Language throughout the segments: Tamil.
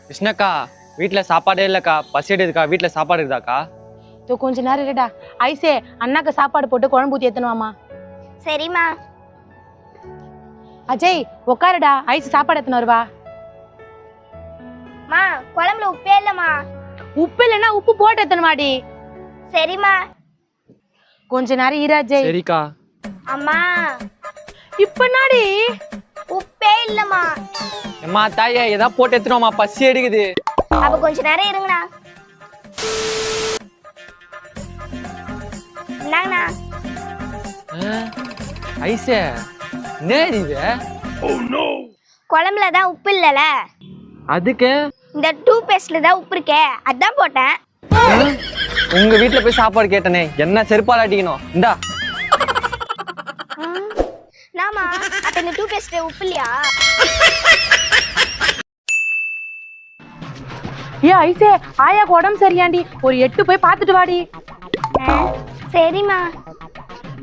கிருஷ்ணக்கா வீட்டுல சாப்பாடே இல்லக்கா, பசி எடுக்குதுக்கா. வீட்டுல சாப்பாடு இருக்குதாக்கா? கொஞ்ச நேரம் இருடா. ஐசே, அண்ணாக்கு சாப்பாடு போட்டு குழம்பு ஊத்தி ஏத்தணுமாமா. சரிம்மா. அஜய் உட்காருடா, ஐஸ் சாப்பாடு எத்தனை வருவா. மா குழம்புல உப்பே இல்லம்மா. உப்பு இல்லைன்னா உப்பு போட்டு எத்தணுமாடி. சரிம்மா. கொஞ்ச நேரம் இரு அஜய். சரிக்கா. அம்மா இப்ப நாடி உப்பே இல்லம்மா. அம்மா தாயே ஏதா போட்டு எடுத்துனோமா, பசி எடுக்குது. அப்ப கொஞ்ச நேரம் இருங்கண்ணா. இந்தாங்கண்ணா. ஐசே நேரி இது. குழம்புல தான் உப்பு இல்லல, அதுக்கு இந்த டூத் பேஸ்ட்ல தான் உப்பு இருக்கே, அதான் போட்டேன். உங்க வீட்டுல போய் சாப்பாடு கேட்டனே, என்ன செருப்பால் அடிக்கணும். இந்தா. நாமா அப்ப இந்த டூத் பேஸ்ட்ல உப்பு இல்லையா? ஏ ஐசே, ஆயாக்கு உடம்பு சரியாண்டி, ஒரு 8 போய் பாத்துட்டு வாடி. சரிம்மா.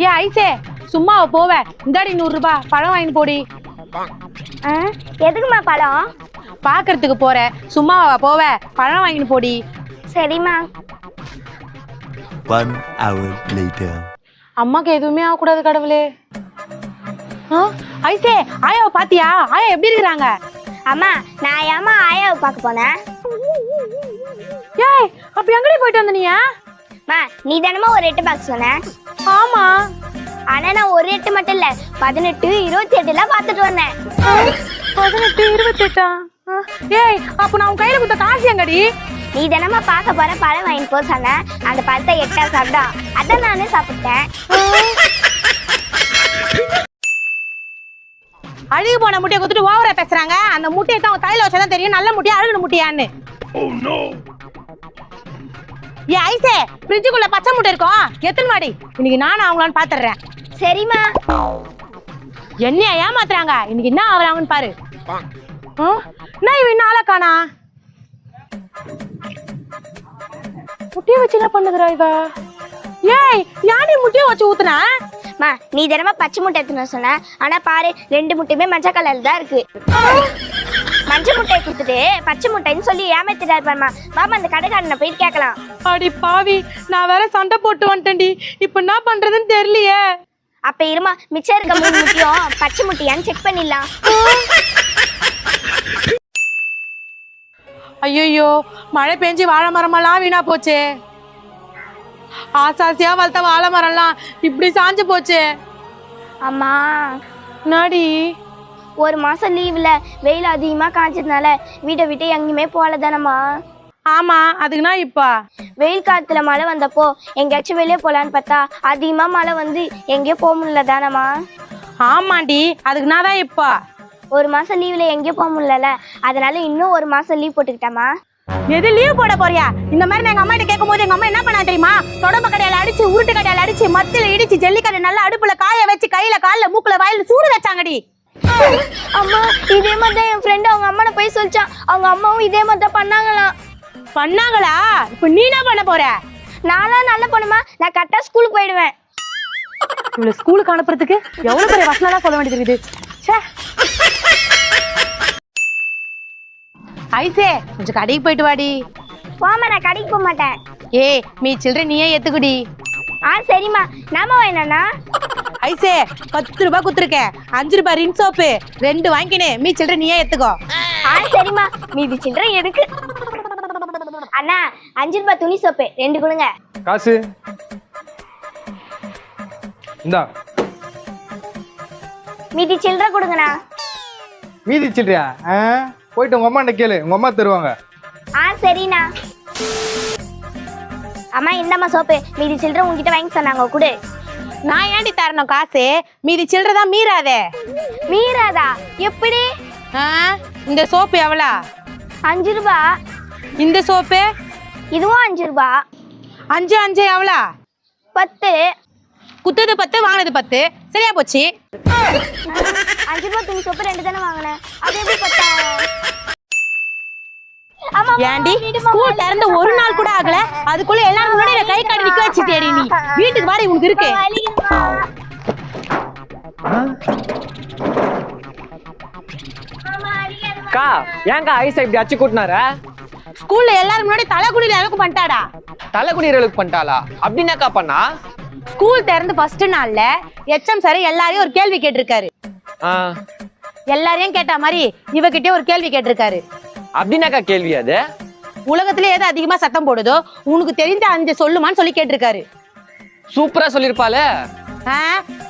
ஏ ஐசே, சும்மா போவ, இந்தாடி 100 ரூபாய் பழம் வாங்கிட்டு போடி. எதுக்குமா பழம்? பாக்குறதுக்கு போற, சும்மா போவ, பழம் வாங்கிட்டு போடி. சரிம்மா. 1 hour later. அம்மாக்கு எதுவுமே ஆகக்கூடாது கடவுளே. ஐசே, ஆயாவை பாத்தியா? ஆயா எப்படி இருக்கிறாங்க? அம்மா நான் ஏமா ஆயாவை பார்க்க போனேன். ஏய், அப்ப எங்கடி போயிட்டு வந்த நீயா? மா நீ தானமா ஒரு 8 பாக்ஸ் சொன்ன? ஆமா. ஆனா நான் ஒரு 8 மட்டும் இல்ல, 18 28 எல்லாம் பார்த்துட்டு வந்தேன். 18 28. ஏய், அப்ப நான் உன் கையில கொடுத்த காசு எங்கடி? நீ தானமா பார்க்க போற பழம் வாங்கி போ சொன்ன, அந்த பழத்தை 8 சாப்பிட்டா, அதான் நானே சாப்பிட்டேன். அழுகு போன முட்டையை கொடுத்துட்டு ஓவரா பேசுறாங்க. அந்த முட்டையை தான் உன் கையில வச்சாதான் தெரியும் நல்ல முட்டையா அழுகுன முட்டையான்னு. ஏ ஐசே, ஃப்ரிட்ஜுக்குள்ள பச்சை முட்டை இருக்கும், எத்தனை மாடி? இன்னைக்கு நானும் அவங்களான்னு பாத்துறேன். சரிம்மா. என்னைய ஏமாத்துறாங்க, இன்னைக்கு என்ன ஆகுறாங்கன்னு பாரு. நான் இவன் இன்னும் ஆளை காணா. முட்டையை வச்சு என்ன பண்ணுகிறா இவ? ஏய், யானி முட்டையை வச்சு ஊத்துனா? மா நீ தினமா பச்சை முட்டை எடுத்துன்னு சொன்ன, ஆனா பாரு 2 முட்டையுமே மஞ்சள் கலர்ல தான் இருக்கு. மஞ்சள் முட்டையை கொடுத்துட்டு பச்சை முட்டைன்னு சொல்லி ஏமாத்திட்டா இருப்பாருமா. மாமா அந்த கடைக்காரனை போயிட்டு கேட்கலாம். அடி பாவி, நான் வேற சண்டை போட்டு வந்துட்டேன்டி, இப்ப என்ன பண்றதுன்னு தெரியலையே. அப்ப இருமா, மிச்சம் இருக்க 3 முட்டையும் பச்சை முட்டையான்னு செக் பண்ணிடலாம். ஐயோ, மழை பெஞ்சு வாழை மரமெல்லாம் வீணா போச்சே. ஆசாசியா வளர்த்த வாழை மரம்லாம் இப்படி சாஞ்சு போச்சு. அம்மா நாடி 1 மாசம் லீவ்ல வெயில் அதிகமா காய்ச்சதுனால வீட்டை விட்டு எங்கேயுமே போகல தானம்மா. ஆமா, அதுக்குன்னா இப்ப வெயில் காலத்துல மழை வந்தப்போ எங்கேயாச்சும் வெளியே போலான்னு பார்த்தா அதிகமா மழை வந்து எங்கேயும் போக முடியல தானம்மா. ஆமாண்டி, அதுக்குன்னா தான் இப்ப 1 மாசம் லீவ்ல எங்கேயும் போக முடியல, அதனால இன்னும் 1 மாசம் லீவ் போட்டுக்கிட்டேம்மா. எது லீவ் போட போறியா? இந்த மாதிரி எங்க அம்மா கிட்ட கேட்கும் போது எங்க அம்மா என்ன பண்ணா தெரியுமா? தொடம்ப கடையால அடிச்சு, உருட்டு கடையால அடிச்சு, மத்தில இடிச்சு, ஜல்லிக்கடை நல்லா அடுப்புல காய வச்சு, கையில கால்ல மூக்குல வாயில சூடு வச்சாங்கடி. அம்மா இதே மாதிரி தான் என் ஃப்ரெண்டு அவங்க அம்மா போய் சொல்லிச்சான், அவங்க அம்மாவும் இதே மாதிரி தான் பண்ணாங்களாம். பண்ணாங்களா? இப்ப நீ என்ன பண்ண போற? நானும் நல்ல பொண்ணுமா, நான் கரெக்டா ஸ்கூலுக்கு போயிடுவேன். இவ்வளவு ஸ்கூலுக்கு அனுப்புறதுக்கு எவ்வளவு பெரிய வசனம் சொல்ல வேண்டியது இருக்குது. ஐசே, கொஞ்சம் கடைக்கு போயிட்டு வாடி. போமா, நான் கடைக்கு போக மாட்டேன். ஏய், மீ சில்லறை நீயே ஏத்துக்குடி. சரிம்மா. நாம வேணா ஐசே, 10 ரூபாய் குத்துருக்க, 5 ரூபாய் ரின் சோப்பு 2 வாங்கினே, மீ சில்லறை நீயே ஏத்துக்கோ. சரிம்மா, மீதி சில்லறை எதுக்கு? அண்ணா 5 ரூபாய் துணி சோப்பு 2 கொடுங்க. காசு இந்தா. மீதி சில்லறை கொடுங்கண்ணா. மீதி சில்லறையா? போயிட்டு உங்க அம்மா கேளு, உங்க அம்மா தருவாங்க. சரிண்ணா. அம்மா இந்தம்மா சோப்பு, மீதி சில்லறை உங்ககிட்ட வாங்கி சொன்னாங்க, கொடு. நான் ஏண்டி தரணும் காசு? மீதி சில்லறை தான் மீறாதே. மீறாதா? எப்படி? இந்த சோப்பு எவ்வளோ? 5 ரூபாய். இந்த சோப்பு இதுவும் 5 ரூபாய். 5 5 எவ்வளோ? 10. குத்துது 10, வாங்கினது 10, சரியா போச்சு. 5 ரூபாய் துணி சோப்பு 2 தானே வாங்கினேன், அது எப்படி 10? ஏண்டி ஸ்கூல் திறந்து 1 நாள் கூட ஆகல, அதுக்குள்ள எல்லாரும் முன்னாடி கை காட்டி நிக்க வச்சுட்டேடி. நீ வீட்டுக்கு வாடி, உனக்கு இருக்கு. அம்மா அடிக்காதம்மா. அக்கா ஏன்க்கா ஐசை இப்படி அச்சு கூட்டினார? ஸ்கூல்ல எல்லாரும் முன்னாடி தலைக்குடியில அளவுக்கு பண்ணிட்டாடா. தலைக்குடியர்களுக்கு பண்ணிட்டாளா? அப்படின்னாக்கா பண்ணா? ஸ்கூல் திறந்து ஃபர்ஸ்ட் நாள்ல எச்எம் சார் எல்லாரையும் ஒரு கேள்வி கேட்டிருக்காரு. எல்லாரையும் கேட்ட மாதிரி இவகிட்டே ஒரு கேள்வி கேட்டிருக்காரு. அப்படின்னாக்கா கேள்வி அது? உலகத்திலே எது அதிகமா சத்தம் போடுதோ உனக்கு தெரிஞ்ச 5 சொல்லுமான்னு சொல்லி கேட்டிருக்காரு. சூப்பரா சொல்லிருப்பாள.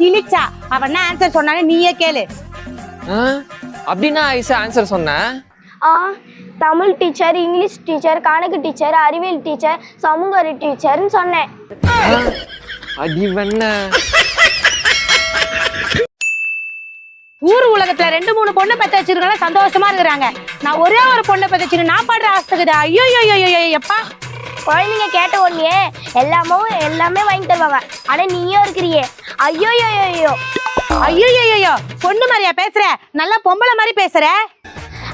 இழிச்சா அவன் ஆன்சர் சொன்னானே நீயே கேளு. அப்படின்னா ஐசா ஆன்சர் சொன்ன? தமிழ் டீச்சர், இங்கிலீஷ் டீச்சர், கணக்கு டீச்சர், அறிவியல் டீச்சர், சமூக அறிவு டீச்சர்னு சொன்னேன். அடி வண்ண. ஊர் உலகத்துல 2-3 பொண்ணை பெற்று வச்சிருக்காங்க, சந்தோஷமா இருக்கிறாங்க. நான் ஒரே ஒரு பொண்ணை பெற்று வச்சிருக்கேன், நான் பாடுற ஆசைக்குது. ஐயோ எப்பா குழந்தைங்க கேட்ட உடனே எல்லாமே வாங்கி தருவாங்க. ஆனா நீயும் இருக்கிறியே ஐயோ பொண்ணு மாதிரியா பேசுற? நல்லா பொம்பளை மாதிரி பேசுற.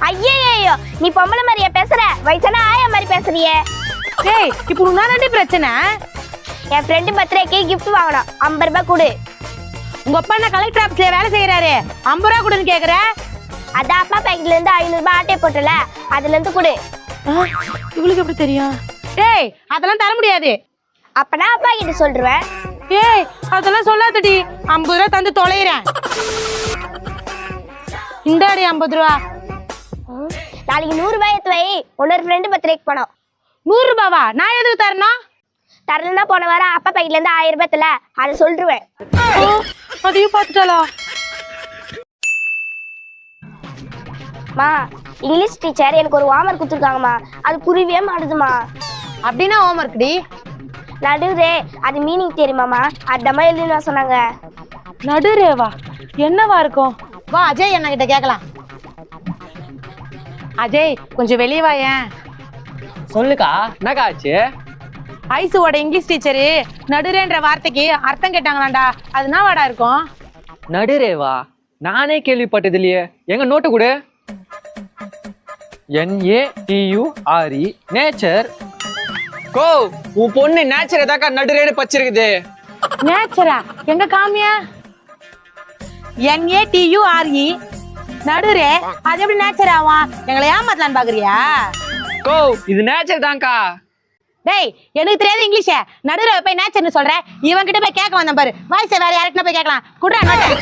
ஐயோ நீ பொம்பளை மாதிரியா பேசுற? வயசான ஆயா மாதிரி பேசுறியே. ஏய் இப்போ உன்னாடி பிரச்சனை. என் ஃப்ரெண்டு பர்த்டேக்கு கிஃப்ட் வாங்கணும், 50 ரூபாய் கொடு. உங்க அப்பா என்ன கலெக்டர் ஆபீஸ்ல வேலை செய்யறாரு, 50 ரூபாய் கொடுன்னு கேக்குற? அதான் அப்பா பேக்கெட்ல இருந்து 500 ரூபாய் ஆட்டை போட்டல, அதுல இருந்து கொடு. இவளுக்கு எப்படி தெரியும்? ஏய் அதெல்லாம் தர முடியாது. அப்பனா அப்பா கிட்ட சொல்றேன். ஏய் அதெல்லாம் சொல்லாதடி, 50 ரூபாய் தந்து தொலைறேன். இந்தாடி 50 ரூபாய். நாளைக்கு 100 ரூபாய் எடுத்து வை, உன்னொரு ஃப்ரெண்டு பர்த்டேக்கு போனோம். 100 ரூபாவா? நான் எதுக்கு தரணும்? தரலன்னா போன வாரம் அப்பா பேக்கெட்ல இருந்து 1000 ரூபாய் தல, அதை சொல்லிடுவேன். அதையும் பார்த்துட்டாளா? மா இங்கிலீஷ் டீச்சர் எனக்கு ஒரு ஹோம்வொர்க் கொடுத்துருக்காங்கம்மா, அது புரியவே மாட்டுதுமா. அப்படின்னா ஹோம்வொர்க் டி. நடுரே அது மீனிங் தெரியுமாமா? அந்தம்மா எழுதினா சொன்னாங்க. நடுரேவா? என்னவா இருக்கும்? வா அஜய் என்ன கிட்ட கேட்கலாம். அஜய் கொஞ்சம் வெளியே வாயேன். சொல்லுக்கா, என்னக்கா ஆச்சு? ஐசுவோட இங்கிலீஷ் டீச்சரு நடுரேன்ற வார்த்தைக்கு அர்த்தம் கேட்டாங்களாண்டா, அது என்ன வாடா இருக்கும்? நடுரேவா? நானே கேள்விப்பட்டது இல்லையே. எங்க நோட்டு கொடு. NATURE nature. கோ உன் பொண்ணு நேச்சர் ஏதாக்கா நடுரேன்னு பச்சிருக்குது. நேச்சரா? எங்க காமியா? NATURE நடுரே, அது எப்படி நேச்சர் ஆகும்? எங்களை ஏமாத்தலான்னு பாக்குறியா? கோ இது நேச்சர் தான்க்கா. டேய் எனக்கு தெரியாது இங்கிலீஷ, நடுரே போய் நேச்சர்னு சொல்ற. இவன் கிட்ட போய் கேட்க வந்தேன் பாரு, வாய்ஸ் வேற யார்கிட்ட போய் கேட்கலாம். குடுறா நோட்டு.